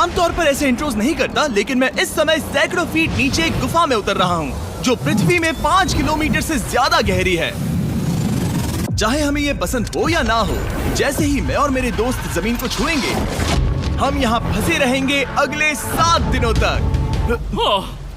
आमतौर पर ऐसे इंट्रोज नहीं करता, लेकिन मैं इस समय सैकड़ों फीट नीचे एक गुफा में उतर रहा हूँ जो पृथ्वी में 5 किलोमीटर से ज्यादा गहरी है। चाहे हमें ये पसंद हो या ना हो, जैसे ही मैं और मेरे दोस्त जमीन को छुएंगे, हम यहाँ फंसे रहेंगे अगले 7 दिनों तक।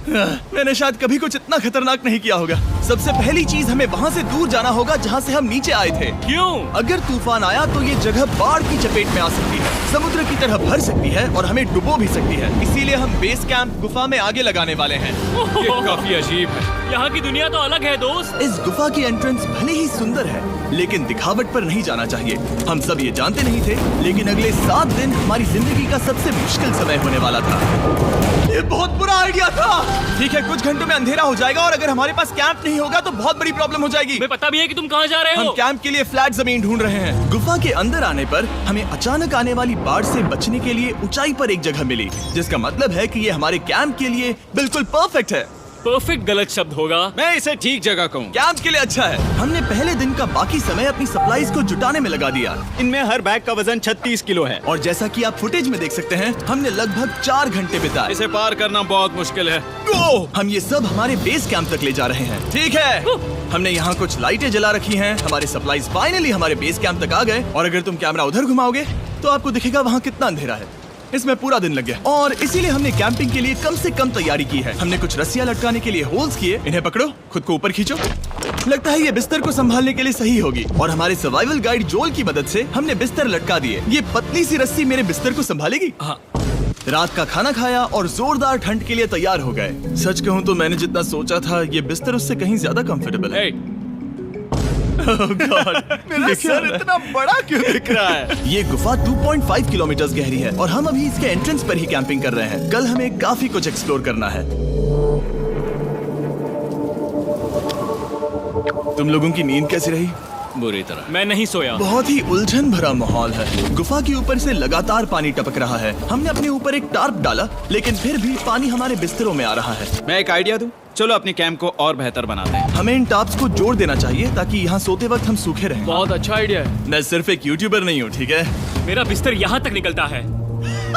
मैंने शायद कभी कुछ इतना खतरनाक नहीं किया होगा। सबसे पहली चीज, हमें वहाँ से दूर जाना होगा जहाँ से हम नीचे आए थे। क्यों? अगर तूफान आया तो ये जगह बाढ़ की चपेट में आ सकती है, समुद्र की तरह भर सकती है और हमें डुबो भी सकती है। इसीलिए हम बेस कैंप गुफा में आगे लगाने वाले हैं। ये काफी अजीब है। यहाँ की दुनिया तो अलग है दोस्त। इस गुफा की एंट्रेंस भले ही सुंदर है, लेकिन दिखावट पर नहीं जाना चाहिए। हम सब ये जानते नहीं थे, लेकिन अगले 7 दिन हमारी जिंदगी का सबसे मुश्किल समय होने वाला था। ये बहुत बुरा आइडिया था। ठीक है, कुछ घंटों में अंधेरा हो जाएगा और अगर हमारे पास कैंप नहीं होगा तो बहुत बड़ी प्रॉब्लम हो जाएगी। हमें पता भी है कि तुम कहाँ जा रहे हो। हम कैंप के लिए फ्लैट जमीन ढूंढ रहे हैं। गुफा के अंदर आने पर हमें अचानक आने वाली बाढ़ से बचने के लिए ऊंचाई पर एक जगह मिली, जिसका मतलब है कि ये हमारे कैंप के लिए बिल्कुल परफेक्ट है। परफेक्ट गलत शब्द होगा। मैं इसे ठीक जगह कहूँ। कैंप के लिए अच्छा है। हमने पहले दिन का बाकी समय अपनी सप्लाईज को जुटाने में लगा दिया। इनमें हर बैग का वजन 36 किलो है। और जैसा कि आप फुटेज में देख सकते हैं, हमने लगभग 4 घंटे बिताए। इसे पार करना बहुत मुश्किल है। हम ये सब हमारे बेस कैंप तक ले जा रहे हैं। ठीक है, हमने यहाँ कुछ लाइटें जला रखी हैं। हमारे सप्लाईज फाइनली हमारे बेस कैंप तक आ गए। और अगर तुम कैमरा उधर घुमाओगे तो आपको दिखेगा वहाँ कितना अंधेरा है। इसमें पूरा दिन लग गया और इसीलिए हमने कैंपिंग के लिए कम से कम तैयारी की है। हमने कुछ रस्सियां लटकाने के लिए होल्स किए। इन्हें पकड़ो, खुद को ऊपर खींचो। लगता है ये बिस्तर को संभालने के लिए सही होगी। और हमारे सर्वाइवल गाइड जोल की मदद से हमने बिस्तर लटका दिए। ये पतली सी रस्सी मेरे बिस्तर को संभालेगी। हाँ। रात का खाना खाया और जोरदार ठंड के लिए तैयार हो गए। सच कहूँ तो मैंने जितना सोचा था, ये बिस्तर उससे कहीं ज्यादा कंफर्टेबल है। Oh God, मेरा सर इतना बड़ा क्यों दिख रहा है? ये गुफा 2.5 किलोमीटर गहरी है और हम अभी इसके एंट्रेंस पर ही कैंपिंग कर रहे हैं। कल हमें काफी कुछ एक्सप्लोर करना है। तुम लोगों की नींद कैसी रही? बुरी तरह। मैं नहीं सोया। बहुत ही उलझन भरा माहौल है। गुफा के ऊपर से लगातार पानी टपक रहा है। हमने अपने ऊपर एक टार्प डाला, लेकिन फिर भी पानी हमारे बिस्तरों में आ रहा है। मैं एक आइडिया दूं? चलो अपने कैंप को और बेहतर बनाते हैं। हमें इन टार्प्स को जोड़ देना चाहिए ताकि यहाँ सोते वक्त हम सूखे रहें। बहुत अच्छा आइडिया है। मैं सिर्फ एक यूट्यूबर नहीं हूँ, ठीक है? मेरा बिस्तर यहाँ तक निकलता है।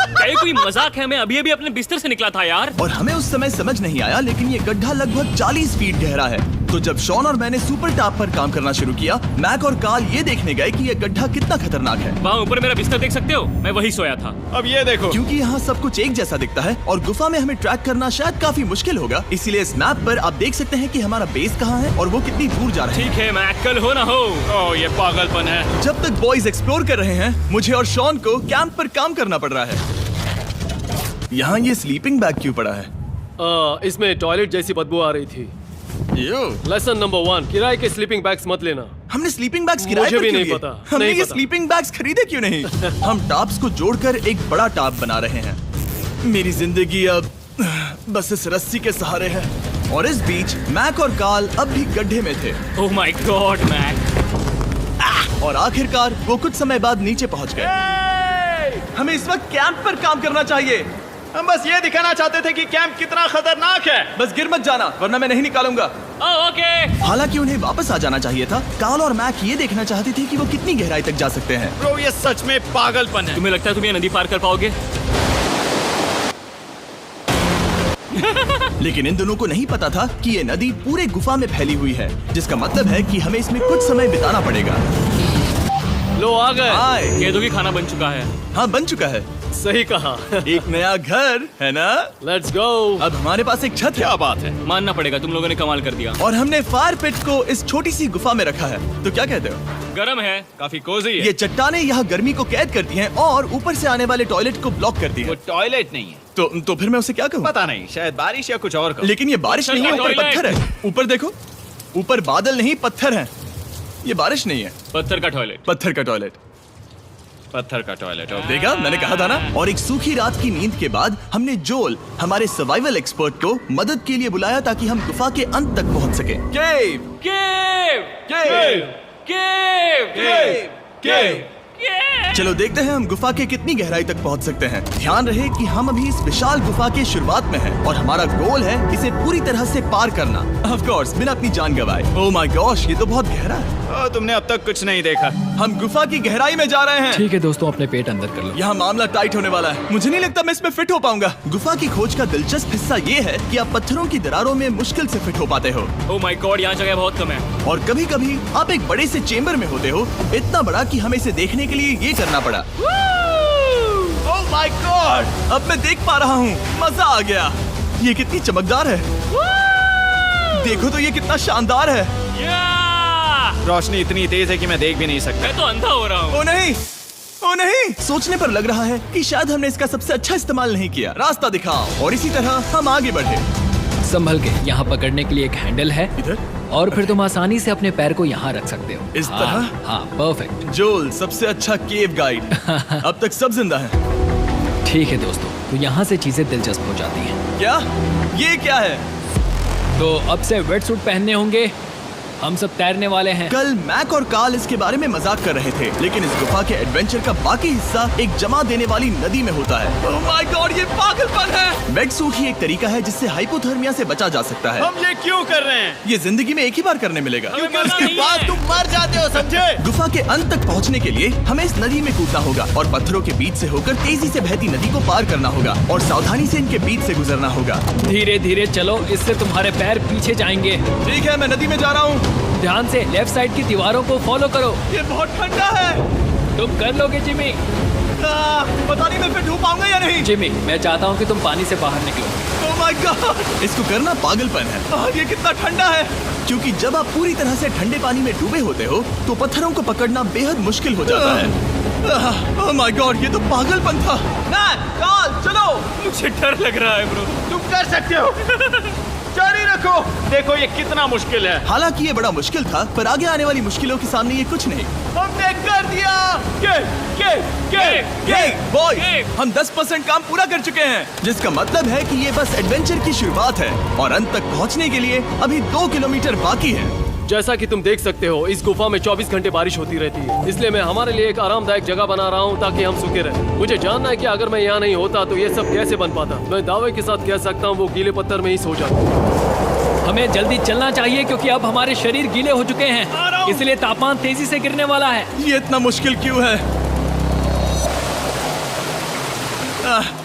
क्या ये कोई मजाक है? मैं अभी अभी अपने बिस्तर से निकला था यार। और हमें उस समय समझ नहीं आया, लेकिन ये गड्ढा लगभग 40 फीट गहरा है। तो जब शॉन और मैंने सुपर टॉप पर काम करना शुरू किया, मैक और कार्ल ये देखने गए कि ये गड्ढा कितना खतरनाक है। वहाँ ऊपर मेरा बिस्तर देख सकते हो? मैं वही सोया था। अब ये देखो। क्योंकि यहाँ सब कुछ एक जैसा दिखता है और गुफा में हमें ट्रैक करना शायद काफी मुश्किल होगा, इसीलिए इस मैप पर आप देख सकते हैं कि हमारा बेस कहाँ है और वो कितनी दूर जा रहा है। ठीक है, मैं कल हो ना हो। ओह, ये पागलपन है। जब तक बॉयज एक्सप्लोर कर रहे हैं, मुझे और शॉन को कैंप पर काम करना पड़ रहा है। यहाँ ये स्लीपिंग बैग क्यों पड़ा है? इसमें टॉयलेट जैसी बदबू आ रही थी। लेसन नंबर 1, किराए के स्लीपिंग बैग्स मत लेना। हमने स्लीपिंग बैग्स किराए मुझे पर भी क्यों नहीं लिए? पता, हमने नहीं ये पता। स्लीपिंग बैग्स खरीदे क्यों नहीं? हम टॉप्स को जोड़कर एक बड़ा टॉप बना रहे हैं। मेरी जिंदगी अब बस इस रस्सी के सहारे है। और इस बीच मैक और कार्ल अब भी गड्ढे में थे। Oh my god Mac. और आखिरकार वो कुछ समय बाद नीचे पहुंच गए। हमें इस वक्त कैंप पर काम करना चाहिए। हम बस ये दिखाना चाहते थे कि कैंप कितना खतरनाक है। बस गिर मत जाना, वरना मैं नहीं निकालूंगा। ओके। हालांकि उन्हें वापस आ जाना चाहिए था। कार्ल और मैक ये देखना चाहते थे कि वो कितनी गहराई तक जा सकते हैं। ब्रो, ये सच में पागलपन है। तुम्हें लगता है तुम ये नदी पार कर पाओगे? लेकिन इन दोनों को नहीं पता था कि ये नदी पूरे गुफा में फैली हुई है, जिसका मतलब है कि हमें इसमें कुछ समय बिताना पड़ेगा। लो आ गए। हाय। कह दो कि खाना बन चुका है। हाँ, बन चुका है। सही कहा। एक नया घर है ना? Let's go. अब हमारे पास एक छत है। क्या बात है। मानना पड़ेगा, तुम लोगों ने कमाल कर दिया। और हमने फायर पिट को इस छोटी सी गुफा में रखा है। तो क्या कहते हो? गरम है, काफी कोजी है। ये चट्टानें यहाँ गर्मी को कैद करती हैं और ऊपर से आने वाले टॉयलेट को ब्लॉक करती वो हैं। टॉयलेट नहीं है। तो फिर मैं उसे क्या कहूँ? पता नहीं, शायद बारिश या कुछ और कहो। लेकिन ये बारिश नहीं है, ऊपर टॉयलेट। पत्थर है। ऊपर देखो, ऊपर बादल नहीं पत्थर है। ये बारिश नहीं है, पत्थर का टॉयलेट। पत्थर का टॉयलेट। पत्थर का टॉयलेट। देखा, मैंने कहा था ना। और एक सूखी रात की नींद के बाद हमने जोल, हमारे सर्वाइवल एक्सपर्ट को मदद के लिए बुलाया ताकि हम गुफा के अंत तक पहुंच सके। केव, केव, केव, केव, केव, केव। केव। चलो देखते हैं हम गुफा के कितनी गहराई तक पहुंच सकते हैं। ध्यान रहे कि हम अभी इस विशाल गुफा के शुरुआत में हैं और हमारा गोल है इसे पूरी तरह से पार करना। ऑफ कोर्स, बिना अपनी जान गंवाए। ओह माय गॉश, ये तो बहुत गहरा है। तुमने अब तक कुछ नहीं देखा। हम गुफा की गहराई में जा रहे हैं। ठीक है दोस्तों, अपने पेट अंदर कर लो। यहाँ मामला टाइट होने वाला है। मुझे नहीं लगता मैं इसमें फिट हो पाऊंगा। गुफा की खोज का दिलचस्प हिस्सा ये है कि आप पत्थरों की दरारों में मुश्किल से फिट हो पाते हो, ओह माय गॉड, यहाँ जगह बहुत कम है। और कभी कभी आप एक बड़े से चेम्बर में होते हो, इतना बड़ा कि हमें इसे देखने के लिए ये करना पड़ा। ओह माय गॉड! अब मैं देख पा रहा हूँ, मजा आ गया। ये कितनी चमकदार है, देखो तो ये कितना शानदार है। या! रोशनी इतनी तेज है कि मैं देख भी नहीं सकता। मैं तो अंधा हो रहा हूँ। ओ नहीं, ओ नहीं, सोचने पर लग रहा है कि शायद हमने इसका सबसे अच्छा इस्तेमाल नहीं किया। रास्ता दिखाओ। और इसी तरह हम आगे बढ़े। संभल के, यहाँ पकड़ने के लिए एक हैंडल है इधर? और फिर तुम आसानी से अपने पैर को यहाँ रख सकते हो। इस हाँ, तरह? हाँ, परफेक्ट। जोल सबसे अच्छा केव गाइड। अब तक सब जिंदा हैं। ठीक है दोस्तों, तो यहाँ से चीजें दिलचस्प हो जाती हैं। क्या? ये क्या है? तो अब से वेट सूट पहनने होंगे। हम सब तैरने वाले हैं। कल मैक और कार्ल इसके बारे में मजाक कर रहे थे, लेकिन इस गुफा के एडवेंचर का बाकी हिस्सा एक जमा देने वाली नदी में होता है। ओह माय गॉड, ये पागलपन है। वेट सूट ही एक तरीका है जिससे हाइपोथर्मिया से बचा जा सकता है। हम ये क्यों कर रहे हैं? ये जिंदगी में एक ही बार करने मिलेगा। हमें क्योंकि मजा उसके नहीं बाद है। तुम मर जाते हो, समझे? गुफा के अंत तक पहुंचने के लिए हमें इस नदी में कूदना होगा और पत्थरों के बीच से होकर तेजी से बहती नदी को पार करना होगा और सावधानी से इनके बीच से गुजरना होगा। धीरे धीरे चलो, इससे तुम्हारे पैर पीछे जाएंगे। ठीक है, मैं नदी में जा रहा हूँ। ध्यान से लेफ्ट साइड की दीवारों को फॉलो करो। ये बहुत ठंडा है। तुम कर लोगे जिमी। पता नहीं मैं फिट हो पाऊंगा या नहीं। जिमी, मैं चाहता हूँ कि तुम पानी से बाहर निकलो। ओह माय गॉड, इसको करना पागलपन है। ये कितना ठंडा है। क्योंकि जब आप पूरी तरह से ठंडे पानी में डूबे होते हो तो पत्थरों को पकड़ना बेहद मुश्किल हो जाता है। ओह माय गॉड, ये तो पागलपन था। कार्ल, चलो। मुझे डर लग रहा है ब्रो। तुम कर सकते हो। जारी रखो। देखो ये कितना मुश्किल है। हालांकि ये बड़ा मुश्किल था, पर आगे आने वाली मुश्किलों के सामने ये कुछ नहीं। हमने कर दिया। Boy, Hey! हम 10% काम पूरा कर चुके हैं, जिसका मतलब है कि ये बस एडवेंचर की शुरुआत है और अंत तक पहुंचने के लिए अभी 2 किलोमीटर बाकी है। जैसा कि तुम देख सकते हो, इस गुफा में 24 घंटे बारिश होती रहती है, इसलिए मैं हमारे लिए एक आरामदायक जगह बना रहा हूँ ताकि हम सूखे रहें। मुझे जानना है कि अगर मैं यहाँ नहीं होता तो ये सब कैसे बन पाता। मैं दावे के साथ कह सकता हूँ वो गीले पत्थर में ही सो जाता। हमें जल्दी चलना चाहिए क्योंकि अब हमारे शरीर गीले हो चुके हैं, इसलिए तापमान तेजी से गिरने वाला है। ये इतना मुश्किल क्यों है?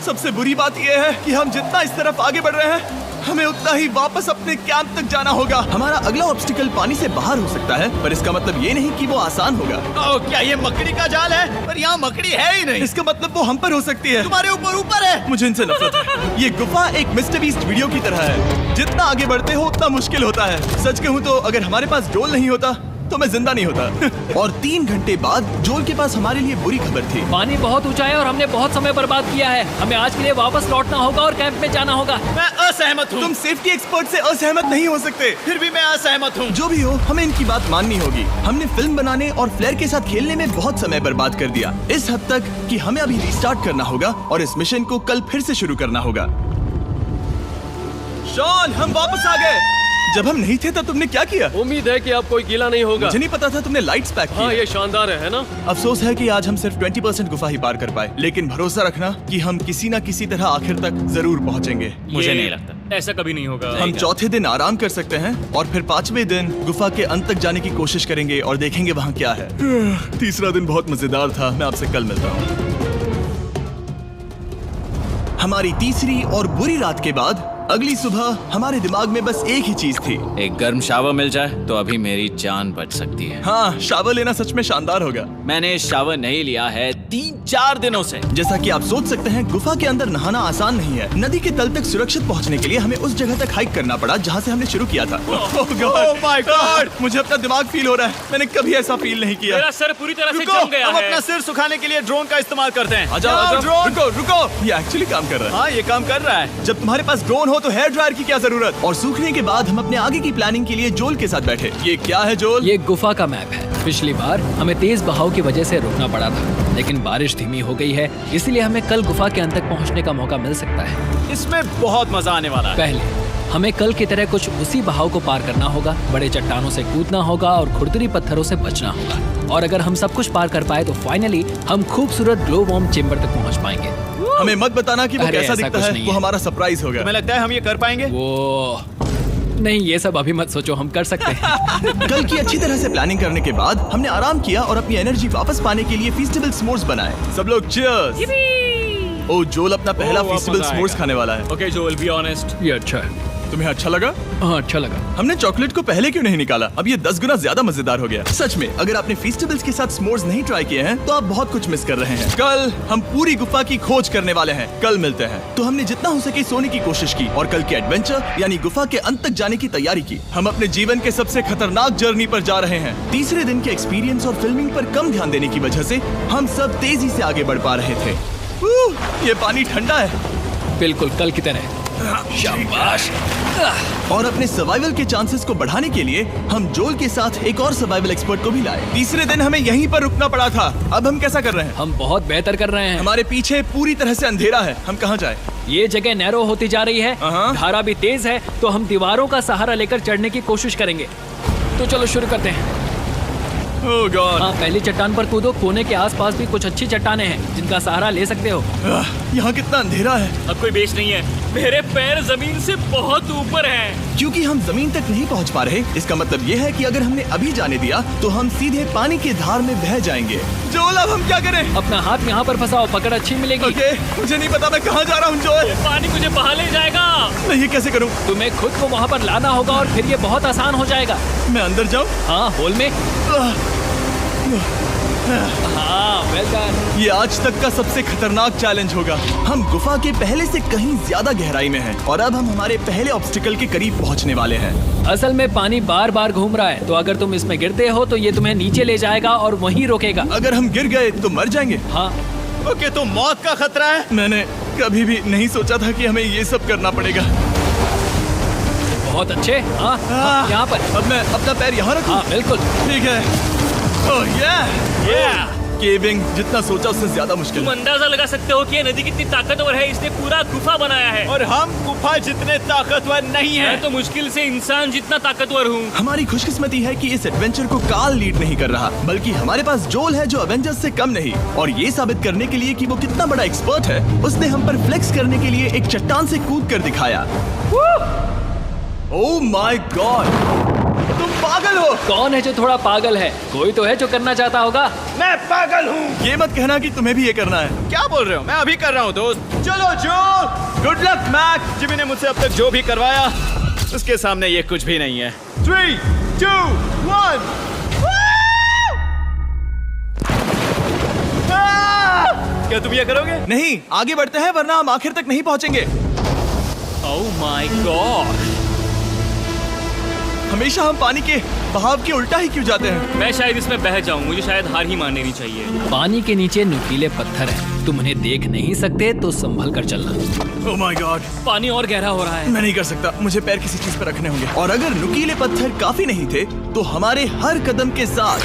सबसे बुरी बात यह है कि हम जितना इस तरफ आगे बढ़ रहे हैं, हमें उतना ही वापस अपने कैंप तक जाना होगा। हमारा अगला ऑब्स्टिकल पानी से बाहर हो सकता है, पर इसका मतलब ये नहीं कि वो आसान होगा। ओह, क्या ये मकड़ी का जाल है? पर यहाँ मकड़ी है ही नहीं। इसका मतलब वो हम पर हो सकती है। तुम्हारे ऊपर है। मुझे इनसे नफरत है। ये गुफा एक मिस्टर बीस्ट वीडियो की तरह है। जितना आगे बढ़ते हो उतना मुश्किल होता है। सच कहूँ तो अगर हमारे पास जोल नहीं होता तो मैं जिंदा नहीं होता। और 3 घंटे बाद जोल के पास हमारे लिए बुरी खबर थी। पानी बहुत ऊंचा है और हमने बहुत समय बर्बाद किया है। हमें आज के लिए वापस लौटना होगा और कैंप में जाना होगा। मैं असहमत हूँ। तुम सेफ्टी एक्सपर्ट से असहमत नहीं हो सकते। फिर भी मैं असहमत हूँ। जो भी हो, हमें इनकी बात माननी होगी। हमने फिल्म बनाने और फ्लेयर के साथ खेलने में बहुत समय बर्बाद कर दिया, इस हद तक कि हमें अभी रिस्टार्ट करना होगा और इस मिशन को कल फिर से शुरू करना होगा। शॉन, हम वापस आ गए। जब हम नहीं थे तब तुमने क्या किया? उम्मीद है कि अब कोई गीला नहीं होगा। मुझे नहीं पता था तुमने लाइट्स पैक की। हाँ, ये शानदार है ना? अफसोस है कि आज हम सिर्फ 20% गुफा ही पार कर पाए, लेकिन भरोसा रखना कि हम किसी न किसी तरह आखिर तक जरूर पहुंचेंगे। मुझे नहीं लगता ऐसा कभी नहीं होगा। हम चौथे दिन आराम कर सकते हैं और फिर 5वें दिन गुफा के अंत तक जाने की कोशिश करेंगे और देखेंगे वहाँ क्या है। तीसरा दिन बहुत मजेदार था। मैं आपसे कल मिलता हूँ। हमारी तीसरी और बुरी रात के बाद अगली सुबह हमारे दिमाग में बस एक ही चीज थी। एक गर्म शावर मिल जाए तो अभी मेरी जान बच सकती है। हाँ, शावर लेना सच में शानदार होगा। मैंने शावर नहीं लिया है 3-4 दिनों से। जैसा कि आप सोच सकते हैं, गुफा के अंदर नहाना आसान नहीं है। नदी के तल तक सुरक्षित पहुंचने के लिए हमें उस जगह तक हाइक करना पड़ा जहां से हमने शुरू किया था। Oh my God! मुझे अपना दिमाग फील हो रहा है। मैंने कभी ऐसा फील नहीं किया। मेरा सर पूरी तरह से रुको, जम गया हम है। अपना सिर सुखाने के लिए ड्रोन का इस्तेमाल करते हैं। आजाओ, ड्रोन। रुको रुको, ये एक्चुअली काम कर रहा है। हाँ, ये काम कर रहा है। जब तुम्हारे पास ड्रोन हो तो हेयर ड्रायर की क्या जरूरत। और सूखने के बाद हम अपने आगे की प्लानिंग के लिए जोल के साथ बैठे। ये क्या है जोल? ये गुफा का मैप है। पिछली बार हमें तेज बहाव की वजह से रुकना पड़ा था, लेकिन बारिश धीमी हो गई है, इसलिए हमें कल गुफा के अंत तक पहुंचने का मौका मिल सकता है। इसमें बहुत मजा आने वाला है। पहले हमें कल की तरह कुछ उसी बहाव को पार करना होगा, बड़े चट्टानों से कूदना होगा और खुरदरी पत्थरों से बचना होगा। और अगर हम सब कुछ पार कर पाए तो फाइनली हम खूबसूरत ग्लो वार्म चेम्बर तक पहुंच पाएंगे। हमें मत बताना कि वो अरे, कैसा ऐसा दिखता कुछ है। नहीं वो है। हमारा सरप्राइज होगा। तुम्हें लगता है हम ये कर पाएंगे? वो नहीं, ये सब अभी मत सोचो, हम कर सकते हैं। कल की अच्छी तरह से प्लानिंग करने के बाद हमने आराम किया और अपनी एनर्जी वापस पाने के लिए फीस्टेबल s'mores बनाए। सब लोग cheers! ओ जोल अपना पहला ओ, वापस फीस्टेबल आएगा। s'mores खाने वाला है। Okay Joel, be honest. ये अच्छा है। तुम्हें अच्छा लगा? हाँ, अच्छा लगा। हमने चॉकलेट को पहले क्यों नहीं निकाला? अब ये 10 गुना ज्यादा मजेदार हो गया। सच में, अगर आपने फीस्टेबल्स के साथ s'mores नहीं ट्राई किए हैं, तो आप बहुत कुछ मिस कर रहे हैं। कल हम पूरी गुफा की खोज करने वाले हैं। कल मिलते हैं। तो हमने जितना हो सके सोने की कोशिश की और कल के एडवेंचर यानी गुफा के अंत तक जाने की तैयारी की। हम अपने जीवन के सबसे खतरनाक जर्नी पर जा रहे हैं। तीसरे दिन के एक्सपीरियंस और फिल्मिंग पर कम ध्यान देने की वजह से हम सब तेजी से आगे बढ़ पा रहे थे। ये पानी ठंडा है। बिल्कुल कल की तरह। शाबाश। और अपने सर्वाइवल के चांसेस को बढ़ाने के लिए हम जोल के साथ एक और सर्वाइवल एक्सपर्ट को भी लाए। तीसरे दिन हमें यहीं पर रुकना पड़ा था। अब हम कैसा कर रहे हैं? हम बहुत बेहतर कर रहे हैं। हमारे पीछे पूरी तरह से अंधेरा है। हम कहाँ जाए? ये जगह नैरो होती जा रही है, हाँ। धारा भी तेज है, तो हम दीवारों का सहारा लेकर चढ़ने की कोशिश करेंगे। तो चलो शुरू करते हैं। ओह गॉड। हाँ, पहली चट्टान पर कूदो। कोने के आसपास भी कुछ अच्छी चट्टानें हैं जिनका सहारा ले सकते हो। यहाँ कितना अंधेरा है। अब कोई बेस नहीं है। मेरे पैर जमीन से बहुत ऊपर हैं। क्योंकि हम जमीन तक नहीं पहुँच पा रहे, इसका मतलब ये है कि अगर हमने अभी जाने दिया तो हम सीधे पानी की धार में बह जाएंगे। जोल, अब हम क्या करें? अपना हाथ यहाँ पर फंसाओ, पकड़ अच्छी मिलेगी। ओके, मुझे नहीं पता मैं कहाँ जा रहा हूँ जोल। पानी मुझे बहा ले जाएगा। मैं ये कैसे करूँ? तुम्हें खुद को वहाँ पर लाना होगा और फिर ये बहुत आसान हो जाएगा। मैं अंदर जाऊँ? हाँ, होल में। हाँ, वेल डन। ये आज तक का सबसे खतरनाक चैलेंज होगा। हम गुफा के पहले से कहीं ज्यादा गहराई में हैं और अब हम हमारे पहले ऑब्स्टिकल के करीब पहुंचने वाले हैं। असल में पानी बार बार घूम रहा है, तो अगर तुम इसमें गिरते हो तो ये तुम्हें नीचे ले जाएगा और वहीं रोकेगा। अगर हम गिर गए तो मर जाएंगे। हाँ, ओके, तो मौत का खतरा है। मैंने कभी भी नहीं सोचा था कि हमें ये सब करना पड़ेगा। बहुत अच्छे। हाँ, हाँ, यहाँ पर। अब मैं अपना पैर यहाँ रखूं? हाँ, बिल्कुल। ठीक है। ओह केविंग जितना सोचा उससे ज्यादा मुश्किल तुम है। अंदाजा लगा सकते हो कि ये नदी कितनी ताकतवर है। इसने पूरा गुफा बनाया है। और हम गुफा जितने ताकतवर नहीं मैं है। तो मुश्किल से इंसान जितना ताकतवर हूँ। हमारी खुशकिस्मती है कि इस एडवेंचर को काल लीड नहीं कर रहा, बल्कि हमारे पास जोल है जो अवेंजर्स से कम नहीं। और ये साबित करने के लिए कि वो कितना बड़ा एक्सपर्ट है, उसने हम पर फ्लेक्स करने के लिए एक चट्टान से कूद कर दिखाया। ओह माय गॉड, तुम पागल हो। कौन है जो थोड़ा पागल है? कोई तो है जो करना चाहता होगा। मैं पागल हूँ। ये मत कहना कि तुम्हें भी ये करना है। क्या बोल रहे हो? मैं अभी कर रहा हूँ दोस्त। चलो जो, गुड लक मैक। जिमी ने मुझसे अब तक जो भी करवाया उसके सामने ये कुछ भी नहीं है। 3, 2, 1। क्या तुम ये करोगे? नहीं, आगे बढ़ते हैं वरना हम आखिर तक नहीं पहुंचेंगे। ओह माय गॉड, हमेशा हम पानी के बहाव के उल्टा ही क्यों जाते हैं? मैं शायद इसमें बह जाऊं। मुझे शायद हार ही मान लेनी चाहिए। पानी के नीचे नुकीले पत्थर हैं। तुम उन्हें देख नहीं सकते तो संभल कर चलना। ओह माय गॉड, पानी और गहरा हो रहा है। मैं नहीं कर सकता। मुझे पैर किसी चीज पर रखने होंगे। और अगर नुकीले पत्थर काफी नहीं थे तो हमारे हर कदम के साथ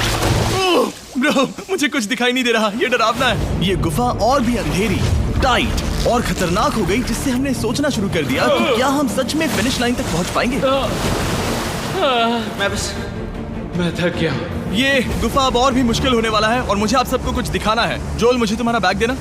ब्रो, मुझे कुछ दिखाई नहीं दे रहा। ये डरावना है। ये गुफा और भी अंधेरी, टाइट और खतरनाक हो गई, जिससे हमने सोचना शुरू कर दिया कि क्या हम सच में फिनिश लाइन तक पहुंच पाएंगे। मैं थक गया। ये गुफा अब और भी मुश्किल होने वाला है और मुझे आप सबको कुछ दिखाना है। जोल, मुझे तुम्हारा बैग देना।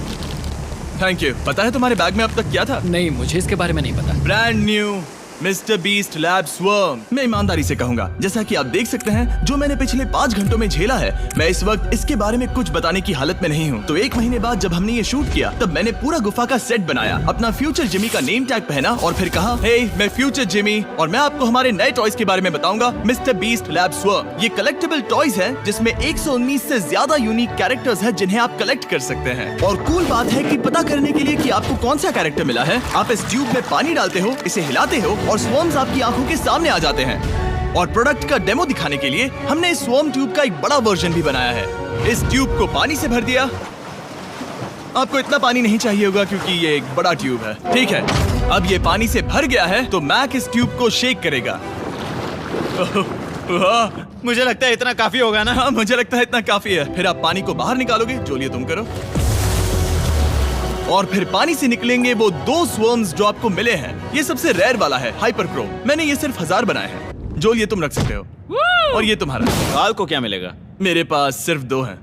Thank you. पता है तुम्हारे बैग में अब तक क्या था? नहीं, मुझे इसके बारे में नहीं पता। Brand new mister beast lab swarm. मैं ईमानदारी से कहूंगा, जैसा कि आप देख सकते हैं, जो मैंने पिछले 5 घंटों में झेला है, मैं इस वक्त इसके बारे में कुछ बताने की हालत में नहीं हूँ। तो 1 महीने बाद जब हमने ये शूट किया, तब मैंने पूरा गुफा का सेट बनाया, अपना फ्यूचर जिमी का नेम टैग पहना और फिर कहा, हे मैं फ्यूचर जिमी और मैं आपको हमारे नए टॉयज के बारे में बताऊंगा, मिस्टर बीस्ट लैब स्वर्म। ये कलेक्टेबल टॉयज हैं जिसमें 119 से ज्यादा यूनिक कैरेक्टर्स हैं जिन्हें आप कलेक्ट कर सकते हैं। और कूल बात है कि पता करने के लिए कि आपको कौन सा कैरेक्टर मिला है, आप इस ट्यूब में पानी डालते हो, इसे हिलाते हो और स्वर्म्स आपकी आंखों के सामने आ जाते हैं। और प्रोडक्ट का डेमो दिखाने के लिए हमने इस स्वॉर्म ट्यूब का एक बड़ा वर्जन भी बनाया है। इस ट्यूब को पानी से भर दिया। आपको इतना पानी नहीं चाहिए होगा क्योंकि ये एक बड़ा ट्यूब है। ठीक है, अब ये पानी से भर गया है तो मैक इस ट्यूब को शेक करेगा। मुझे लगता है इतना काफी होगा ना? हाँ, मुझे लगता है इतना काफी है। फिर आप पानी को बाहर निकालोगे। जोलिए तुम करो। और फिर पानी से निकलेंगे वो 2 स्वर्म्स जो आपको मिले हैं। ये सबसे रेयर वाला है, हाइपरक्रोम। मैंने ये सिर्फ 1000 बनाए हैं। जोल, ये तुम रख सकते हो। और ये तुम्हारा। काल को क्या मिलेगा? मेरे पास सिर्फ 2 हैं।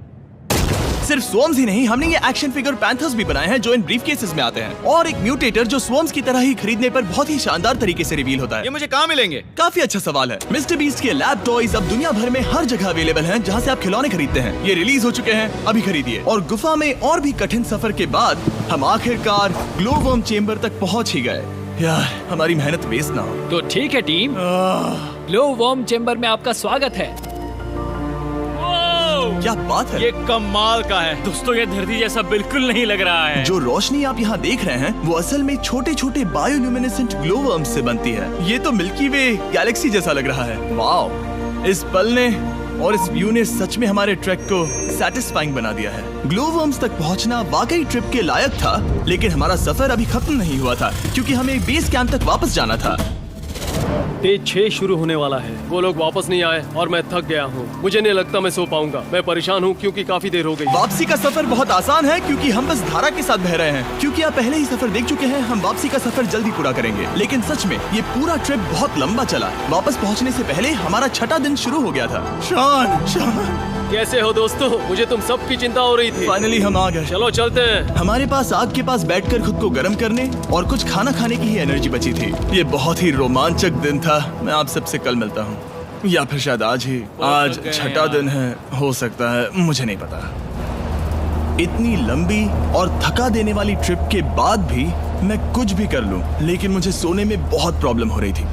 सिर्फ स्वॉर्म्स ही नहीं, हमने ये एक्शन फिगर पैंथर्स भी बनाए हैं जो इन ब्रीफ केसेस में आते हैं, और एक म्यूटेटर जो स्वॉर्म्स की तरह ही खरीदने पर बहुत ही शानदार तरीके से रिवील होता है। ये मुझे कहाँ मिलेंगे? काफी अच्छा सवाल है। मिस्टर बीस्ट के लैब टॉयज अब दुनिया भर में हर जगह अवेलेबल हैं जहां से आप खिलौने खरीदते हैं। ये रिलीज हो चुके हैं, अभी खरीदिए। और गुफा में और भी कठिन सफर के बाद हम आखिरकार ग्लोवर्म चेम्बर तक पहुंच ही गए। यार, हमारी मेहनत वेस्ट ना हो। तो ठीक है टीम, ग्लो वर्म चेम्बर में आपका स्वागत है। क्या बात है, ये कमाल का है। दोस्तों ये धरती जैसा बिल्कुल नहीं लग रहा है। जो रोशनी आप यहाँ देख रहे हैं वो असल में छोटे छोटे बायोल्यूमिनेसेंट ग्लोवर्म्स से बनती है। ये तो मिल्की वे गैलेक्सी जैसा लग रहा है। वाओ, इस पल ने और इस व्यू ने सच में हमारे ट्रैक को सैटिस्फाइंग बना दिया है। ग्लोवर्म्स तक पहुंचना वाकई ट्रिप के लायक था, लेकिन हमारा सफर अभी खत्म नहीं हुआ था क्योंकि हमें बेस कैंप तक वापस जाना था। डे 6 शुरू होने वाला है। वो लोग वापस नहीं आए और मैं थक गया हूँ। मुझे नहीं लगता मैं सो पाऊंगा। मैं परेशान हूँ क्योंकि काफी देर हो गई। वापसी का सफर बहुत आसान है क्योंकि हम बस धारा के साथ बह रहे हैं। क्योंकि आप पहले ही सफर देख चुके हैं, हम वापसी का सफर जल्दी पूरा करेंगे। लेकिन सच में ये पूरा ट्रिप बहुत लंबा चला। वापस पहुंचने से पहले हमारा 6वां दिन शुरू हो गया था। शान, कैसे हो दोस्तों? मुझे तुम सबकी चिंता हो रही थी। फाइनली हम आ गए। चलो चलते हैं। हमारे पास आग के पास बैठकर खुद को गर्म करने और कुछ खाना खाने की ही एनर्जी बची थी। ये बहुत ही रोमांचक दिन था। मैं आप सबसे कल मिलता हूँ, या फिर शायद आज ही। आज 6वां दिन है, हो सकता है, मुझे नहीं पता। इतनी लंबी और थका देने वाली ट्रिप के बाद भी मैं कुछ भी कर लूं, लेकिन मुझे सोने में बहुत प्रॉब्लम हो रही थी।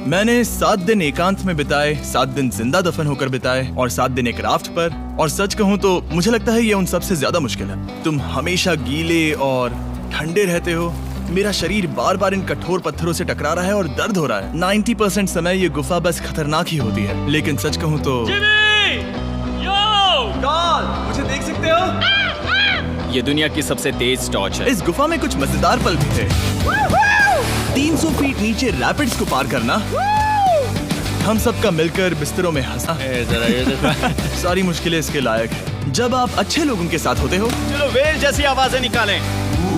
मैंने 7 दिन एकांत में बिताए, 7 दिन जिंदा दफन होकर बिताए और 7 दिन एक राफ्ट पर। और सच कहूं तो मुझे लगता है ये उन सबसे ज्यादा मुश्किल है। तुम हमेशा गीले और ठंडे रहते हो। मेरा शरीर बार बार इन कठोर पत्थरों से टकरा रहा है और दर्द हो रहा है। 90% समय ये गुफा बस खतरनाक ही होती है। लेकिन सच कहूं तो मुझे देख सकते हो? ये दुनिया की सबसे तेज टॉर्च है। इस गुफा में कुछ मजेदार पल भी थे। 300 फीट नीचे रैपिड्स को पार करना, हम सबका मिलकर बिस्तरों में हंसा। सारी मुश्किलें इसके लायक है जब आप अच्छे लोगों के साथ होते हो। चलो वेल जैसी आवाजें निकालें।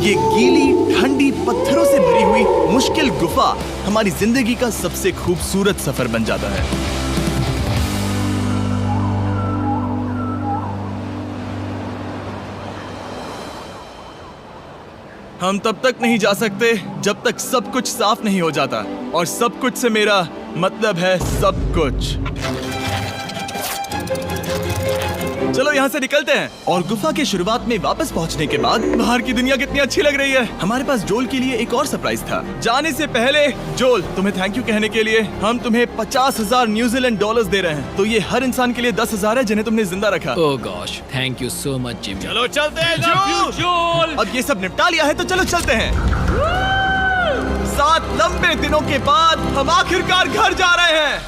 ये गीली ठंडी पत्थरों से भरी हुई मुश्किल गुफा हमारी जिंदगी का सबसे खूबसूरत सफर बन जाता है। हम तब तक नहीं जा सकते जब तक सब कुछ साफ नहीं हो जाता, और सब कुछ से मेरा मतलब है सब कुछ। चलो यहाँ से निकलते हैं। और गुफा के शुरुआत में वापस पहुँचने के बाद बाहर की दुनिया कितनी अच्छी लग रही है। हमारे पास जोल के लिए एक और सरप्राइज था। जाने से पहले जोल, तुम्हें थैंक यू कहने के लिए हम तुम्हें 50,000 न्यूजीलैंड डॉलर्स दे रहे हैं। तो ये हर इंसान के लिए 10,000 है जिन्हें तुमने जिंदा रखा। Oh gosh, thank you so much Jimmy. चलो चलते हैं जोल। अब ये सब निपटा लिया है तो चलो चलते हैं। 7 लंबे दिनों के बाद हम आखिरकार घर जा रहे हैं।